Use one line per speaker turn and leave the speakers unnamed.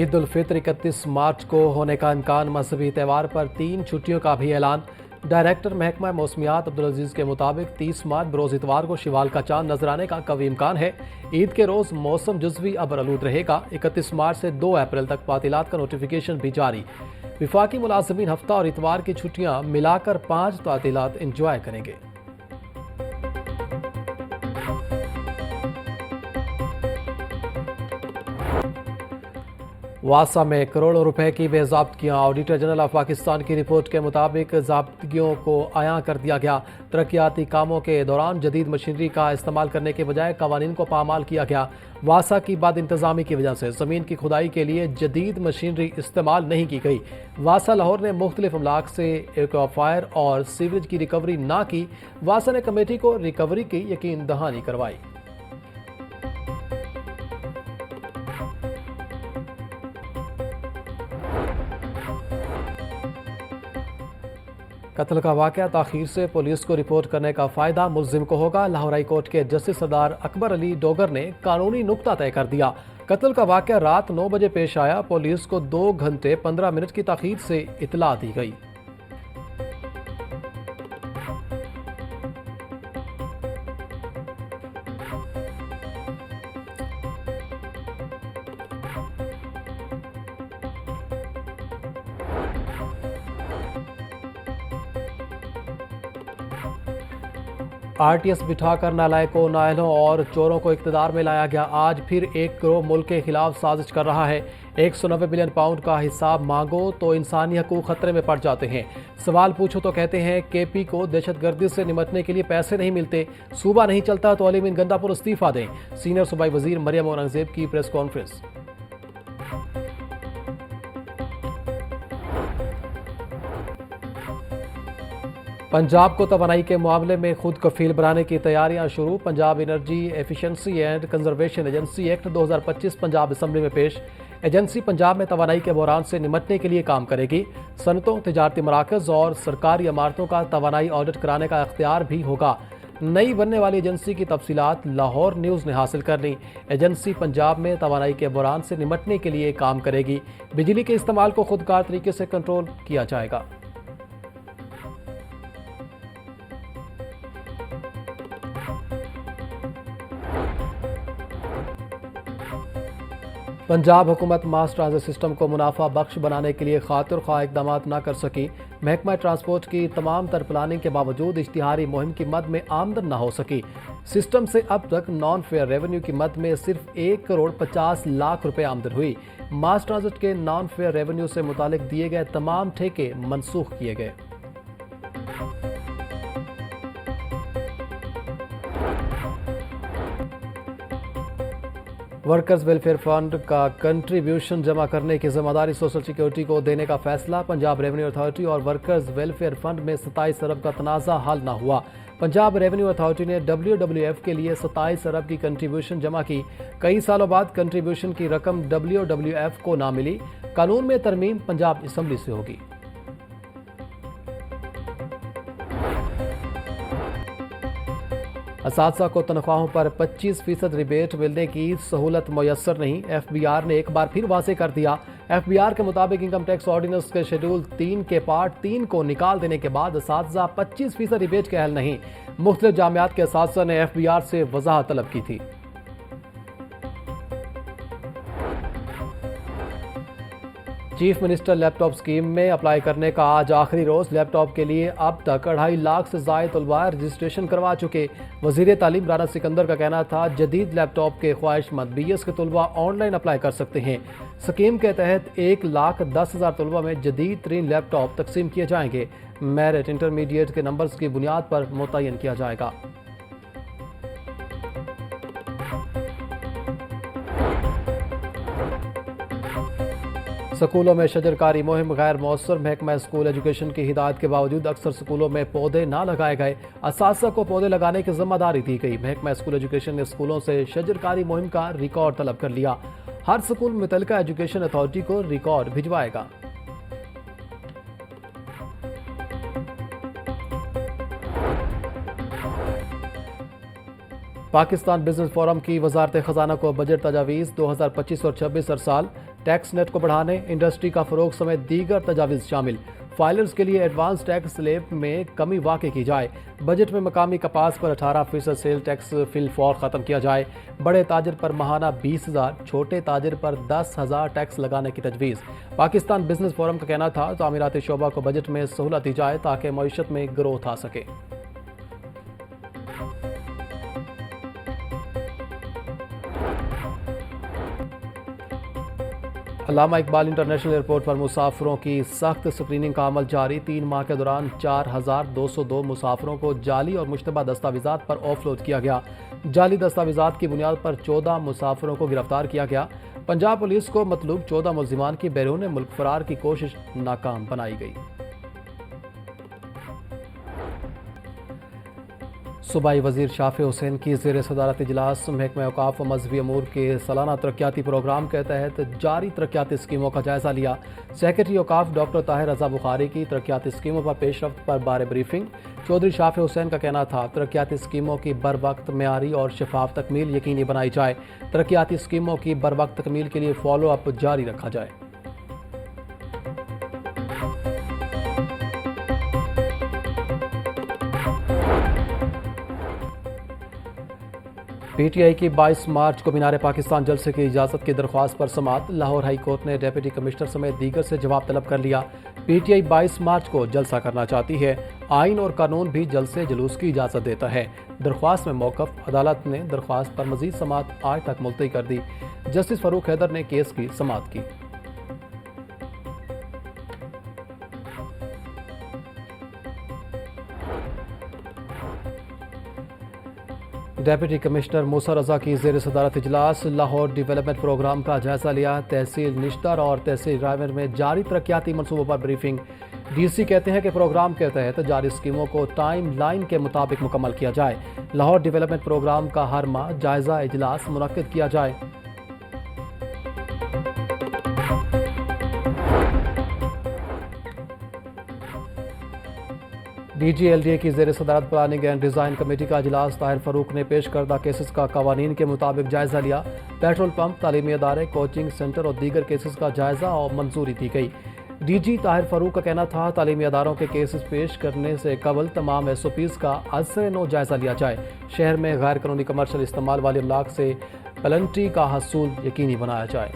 عید الفطر 31 مارچ کو ہونے کا امکان، مذہبی تہوار پر 3 چھٹیوں کا بھی اعلان۔ ڈائریکٹر محکمہ موسمیات عبدالعزیز کے مطابق 30 مارچ بروز اتوار کو شوال کا چاند نظر آنے کا قوی امکان ہے۔ عید کے روز موسم جزوی ابرآلود رہے گا۔ 31 مارچ سے 2 اپریل تک تعطیلات کا نوٹیفیکیشن بھی جاری۔ وفاقی ملازمین ہفتہ اور اتوار کی چھٹیاں ملا کر 5 تعطیلات انجوائے کریں گے۔ واسا میں کروڑوں روپے کی بے ضابطگیاں، آڈیٹر جنرل آف پاکستان کی رپورٹ کے مطابق ضابطگیوں کو عیاں کر دیا گیا۔ ترقیاتی کاموں کے دوران جدید مشینری کا استعمال کرنے کے بجائے قوانین کو پامال کیا گیا۔ واسا کی بد انتظامی کی وجہ سے زمین کی کھدائی کے لیے جدید مشینری استعمال نہیں کی گئی۔ واسا لاہور نے مختلف املاک سے ایکوافائر اور سیوریج کی ریکوری نہ کی۔ واسا نے کمیٹی کو ریکوری کی یقین دہانی کروائی۔ قتل کا واقعہ تاخیر سے پولیس کو رپورٹ کرنے کا فائدہ ملزم کو ہوگا۔ لاہور ہائی کورٹ کے جسٹس سردار اکبر علی ڈوگر نے قانونی نقطہ طے کر دیا۔ قتل کا واقعہ رات 9 بجے پیش آیا۔ پولیس کو 2 گھنٹے 15 منٹ کی تاخیر سے اطلاع دی گئی۔ آر ٹی ایس بٹھا کر نالائقوں، نااہلوں اور چوروں کو اقتدار میں لایا گیا۔ آج پھر ایک گروہ ملک کے خلاف سازش کر رہا ہے۔ 190 بلین پاؤنڈ کا حساب مانگو تو انسانی حقوق خطرے میں پڑ جاتے ہیں۔ سوال پوچھو تو کہتے ہیں کے پی کو دہشت گردی سے نمٹنے کے لیے پیسے نہیں ملتے۔ صوبہ نہیں چلتا تو علیم گنڈا پور استعفیٰ دیں۔ سینئر صوبائی وزیر مریم اورنگزیب کی پریس کانفرنس۔ پنجاب کو توانائی کے معاملے میں خود کفیل بنانے کی تیاریاں شروع۔ Punjab energy efficiency and conservation agency act 2025 Punjab assembly میں پیش۔ ایجنسی پنجاب میں توانائی کے بحران سے نمٹنے کے لیے کام کرے گی۔ صنعتوں، تجارتی مراکز اور سرکاری عمارتوں کا توانائی آڈٹ کرانے کا اختیار بھی ہوگا۔ نئی بننے والی ایجنسی کی تفصیلات لاہور نیوز نے حاصل کر لی۔ ایجنسی پنجاب میں توانائی کے بحران سے نمٹنے کے لیے کام کرے گی۔ بجلی کے استعمال کو خودکار طریقے سے کنٹرول کیا جائے گا۔ پنجاب حکومت ماس ٹرانزٹ سسٹم کو منافع بخش بنانے کے لیے خاطر خواہ اقدامات نہ کر سکی۔ محکمہ ٹرانسپورٹ کی تمام تر پلاننگ کے باوجود اشتہاری مہم کی مد میں آمدن نہ ہو سکی۔ سسٹم سے اب تک نان فیئر ریونیو کی مد میں صرف 1,50,00,000 روپے آمدن ہوئی۔ ماس ٹرانزٹ کے نان فیئر ریونیو سے متعلق دیے گئے تمام ٹھیکے منسوخ کیے گئے۔ ورکرز ویلفیئر فنڈ کا کنٹریبیوشن جمع کرنے کی ذمہ داری سوشل سیکیورٹی کو دینے کا فیصلہ۔ پنجاب ریونیو اتھارٹی اور ورکرز ویلفیئر فنڈ میں 27 ارب کا تنازع حل نہ ہوا۔ پنجاب ریونیو اتھارٹی نے WWF کے لیے 27 ارب کی کنٹریبیوشن جمع کی۔ کئی سالوں بعد کنٹریبیوشن کی رقم WWF کو نہ ملی۔ قانون میں ترمیم پنجاب اسمبلی سے ہوگی۔ اساتذہ کو تنخواہوں پر 25% ریبیٹ ملنے کی سہولت میسر نہیں۔ ایف بی آر نے ایک بار پھر واضح کر دیا۔ ایف بی آر کے مطابق انکم ٹیکس آرڈیننس کے شیڈول 3 کے پارٹ 3 کو نکال دینے کے بعد اساتذہ 25% ریبیٹ کے اہل نہیں۔ مختلف جامعات کے اساتذہ نے ایف بی آر سے وضاحت طلب کی تھی۔ چیف منسٹر لیپ ٹاپ اسکیم میں اپلائی کرنے کا آج آخری روز۔ لیپ ٹاپ کے لیے اب تک 2.5 لاکھ سے زائد طلباء رجسٹریشن کروا چکے۔ وزیر تعلیم رانا سکندر کا کہنا تھا جدید لیپ ٹاپ کے خواہش مند BS کے طلباء آن لائن اپلائی کر سکتے ہیں۔ اسکیم کے تحت 1,10,000 طلباء میں جدید ترین لیپ ٹاپ تقسیم کیے جائیں گے۔ میرٹ انٹرمیڈیٹ کے نمبرز کی بنیاد پر متعین کیا جائے گا۔ سکولوں میں شجرکاری مہم غیر مؤثر۔ محکمہ اسکول ایجوکیشن کی ہدایت کے باوجود اکثر سکولوں میں پودے نہ لگائے گئے۔ اساتذہ کو پودے لگانے کی ذمہ داری دی گئی۔ محکمہ اسکول ایجوکیشن نے سکولوں سے شجرکاری مہم کا ریکارڈ طلب کر لیا۔ ہر سکول متعلقہ ایجوکیشن اتھارٹی کو ریکارڈ بھجوائے گا۔ پاکستان بزنس فورم کی وزارت خزانہ کو بجٹ تجاویز 2025 اور 26 ہر سال ٹیکس نیٹ کو بڑھانے، انڈسٹری کا فروغ سمیت دیگر تجاویز شامل۔ فائلرز کے لیے ایڈوانس ٹیکس سلیب میں کمی واقع کی جائے۔ بجٹ میں مقامی کپاس پر 18% سیل ٹیکس فی الفور ختم کیا جائے۔ بڑے تاجر پر ماہانہ 20,000، چھوٹے تاجر پر 10,000 ٹیکس لگانے کی تجویز۔ پاکستان بزنس فورم کا کہنا تھا تعمیراتی شعبہ کو بجٹ میں سہولت دی جائے تاکہ معیشت میں گروتھ آ سکے۔ علامہ اقبال انٹرنیشنل ایئرپورٹ پر مسافروں کی سخت اسکریننگ کا عمل جاری۔ 3 ماہ کے دوران 4,202 مسافروں کو جعلی اور مشتبہ دستاویزات پر آف لوڈ کیا گیا۔ جعلی دستاویزات کی بنیاد پر 14 مسافروں کو گرفتار کیا گیا۔ پنجاب پولیس کو مطلوب 14 ملزمان کی بیرون ملک فرار کی کوشش ناکام بنائی گئی۔ صوبائی وزیر شافع حسین کی زیر صدارت اجلاس محکمہ اوقاف و مذہبی امور کے سالانہ ترقیاتی پروگرام کے تحت جاری ترقیاتی اسکیموں کا جائزہ لیا۔ سیکرٹری اوقاف ڈاکٹر طاہر رضا بخاری کی ترقیاتی اسکیموں پر پیش رفت پر بارے بریفنگ۔ چودھری شافع حسین کا کہنا تھا ترقیاتی اسکیموں کی بروقت، معیاری اور شفاف تکمیل یقینی بنائی جائے۔ ترقیاتی اسکیموں کی بروقت تکمیل کے لیے فالو اپ جاری رکھا جائے۔ پی ٹی آئی کی 22 مارچ کو مینار پاکستان جلسے کی اجازت کی درخواست پر سماعت۔ لاہور ہائی کورٹ نے ڈپٹی کمشنر سمیت دیگر سے جواب طلب کر لیا۔ پی ٹی آئی 22 مارچ کو جلسہ کرنا چاہتی ہے۔ آئین اور قانون بھی جلسے جلوس کی اجازت دیتا ہے۔ درخواست میں موقف۔ عدالت نے درخواست پر مزید سماعت آج تک ملتوی کر دی۔ جسٹس فاروق حیدر نے کیس کی سماعت کی۔ ڈپٹی کمشنر موسیٰ رضا کی زیر صدارت اجلاس لاہور ڈیولپمنٹ پروگرام کا جائزہ لیا۔ تحصیل نشتر اور تحصیل رائے میں جاری ترقیاتی منصوبوں پر بریفنگ۔ ڈی سی کہتے ہیں کہ پروگرام کے تحت جاری اسکیموں کو ٹائم لائن کے مطابق مکمل کیا جائے۔ لاہور ڈیولپمنٹ پروگرام کا ہر ماہ جائزہ اجلاس منعقد کیا جائے۔ D G L D A کی زیر صدارت پلاننگ اینڈ ڈیزائن کمیٹی کا اجلاس۔ طاہر فاروق نے پیش کردہ کیسز کا قوانین کے مطابق جائزہ لیا۔ پیٹرول پمپ، تعلیمی ادارے، کوچنگ سینٹر اور دیگر کیسز کا جائزہ اور منظوری دی گئی۔ ڈی جی طاہر فاروق کا کہنا تھا تعلیمی اداروں کے کیسز پیش کرنے سے قبل تمام ایس او پیز کا ازسر نو جائزہ لیا جائے۔ شہر میں غیر قانونی کمرشل استعمال والی املاک سے پلنٹی کا حصول یقینی بنایا جائے۔